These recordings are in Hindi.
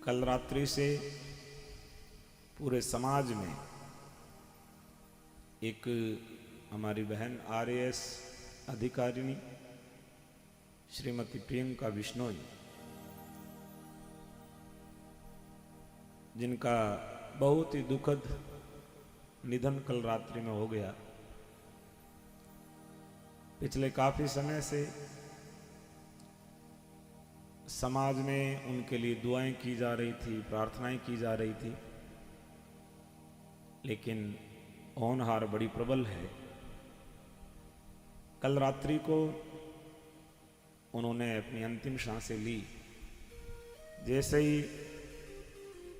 कल रात्रि से पूरे समाज में एक हमारी बहन आरएएस अधिकारिणी श्रीमती प्रियंका बिश्नोई, जिनका बहुत ही दुखद निधन कल रात्रि में हो गया। पिछले काफी समय से समाज में उनके लिए दुआएं की जा रही थी, प्रार्थनाएं की जा रही थी, लेकिन होनहार बड़ी प्रबल है। कल रात्रि को उन्होंने अपनी अंतिम सांसें ली। जैसे ही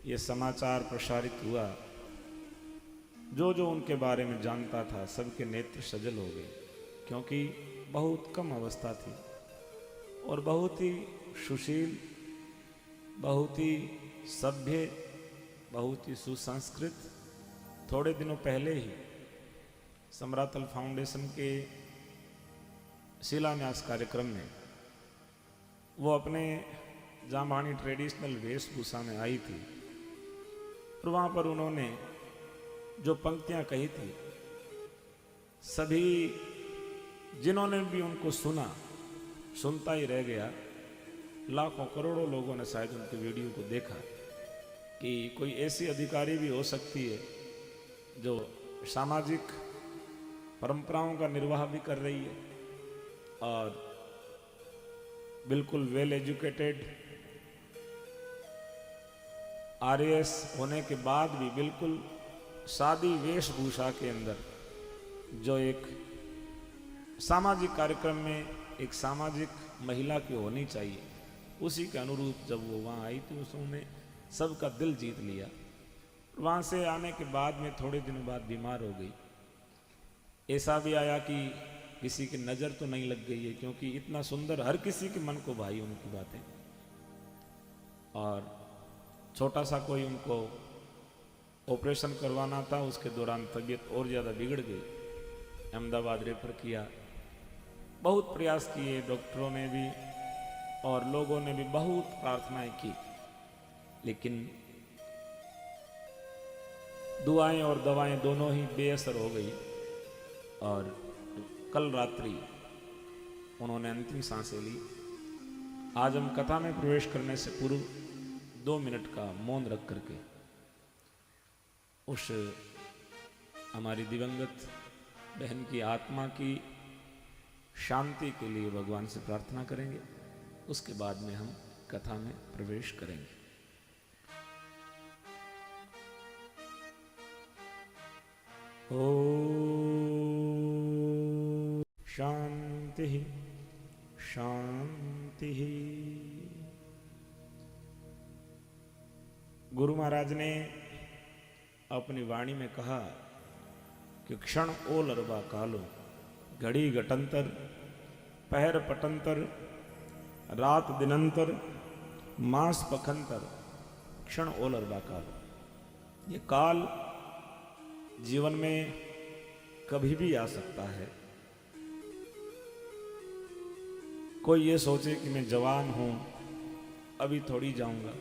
ये समाचार प्रसारित हुआ, जो उनके बारे में जानता था सबके नेत्र सजल हो गए, क्योंकि बहुत कम अवस्था थी और बहुत ही सुशील, बहुत ही सभ्य, बहुत ही सुसंस्कृत। थोड़े दिनों पहले ही समरातल फाउंडेशन के शिलान्यास कार्यक्रम में वो अपने जामबानी ट्रेडिशनल वेशभूषा में आई थी और वहाँ पर उन्होंने जो पंक्तियाँ कही थी, सभी जिन्होंने भी उनको सुनता ही रह गया। लाखों करोड़ों लोगों ने शायद उनके वीडियो को देखा कि कोई ऐसी अधिकारी भी हो सकती है जो सामाजिक परंपराओं का निर्वाह भी कर रही है और बिल्कुल वेल एजुकेटेड आरएएस होने के बाद भी बिल्कुल सादी वेशभूषा के अंदर जो एक सामाजिक कार्यक्रम में एक सामाजिक महिला की होनी चाहिए, उसी के अनुरूप जब वो वहाँ आई तो उसने सबका दिल जीत लिया। वहाँ से आने के बाद में थोड़े दिनों बाद बीमार हो गई। ऐसा भी आया कि किसी की नज़र तो नहीं लग गई है, क्योंकि इतना सुंदर हर किसी के मन को भाई उनकी बातें। और छोटा सा कोई उनको ऑपरेशन करवाना था, उसके दौरान तबीयत और ज़्यादा बिगड़ गई, अहमदाबाद रेफर किया। बहुत प्रयास किए डॉक्टरों ने भी और लोगों ने भी बहुत प्रार्थनाएं की, लेकिन दुआएं और दवाएं दोनों ही बेअसर हो गई और कल रात्रि उन्होंने अंतिम सांसें ली। आज हम कथा में प्रवेश करने से पूर्व 2 मिनट का मौन रख करके उस हमारी दिवंगत बहन की आत्मा की शांति के लिए भगवान से प्रार्थना करेंगे। उसके बाद में हम कथा में प्रवेश करेंगे। ओ शांति शांति। गुरु महाराज ने अपनी वाणी में कहा कि क्षण ओल अरबा कालो, घड़ी घटंतर, पहर पटंतर, रात दिनंतर, मास पखंतर, क्षण ओल अरबा कालो। ये काल जीवन में कभी भी आ सकता है। कोई ये सोचे कि मैं जवान हूं, अभी थोड़ी जाऊंगा।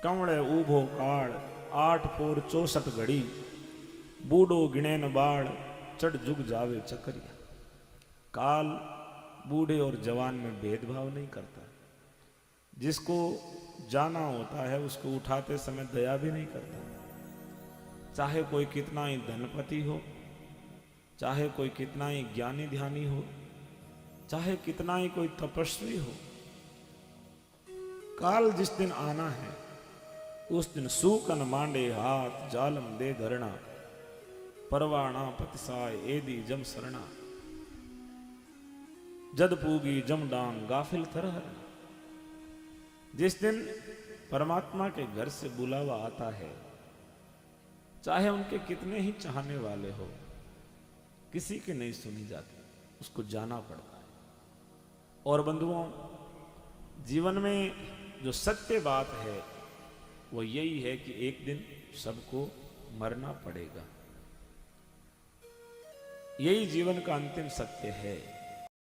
कंवड़े ऊभो काल, 8 पोर 64 घड़ी, बूढ़ो गिणे न बाढ़, चढ़ जुग जावे चकरिया। काल बूढ़े और जवान में भेदभाव नहीं करता। जिसको जाना होता है उसको उठाते समय दया भी नहीं करता। चाहे कोई कितना ही धनपति हो, चाहे कोई कितना ही ज्ञानी ध्यानी हो, चाहे कितना ही कोई तपस्वी हो, काल जिस दिन आना है उस दिन सूकन मांडे हाथ, जालम दे धरना, परवाणा पतिसाय एदी जम सरना, जद पूगी जम डांग गाफिल थरहरना। जिस दिन परमात्मा के घर से बुलावा आता है, चाहे उनके कितने ही चाहने वाले हो, किसी की नहीं सुनी जाती, उसको जाना पड़ता है। और बंधुओं, जीवन में जो सत्य बात है वो यही है कि एक दिन सबको मरना पड़ेगा। यही जीवन का अंतिम सत्य है।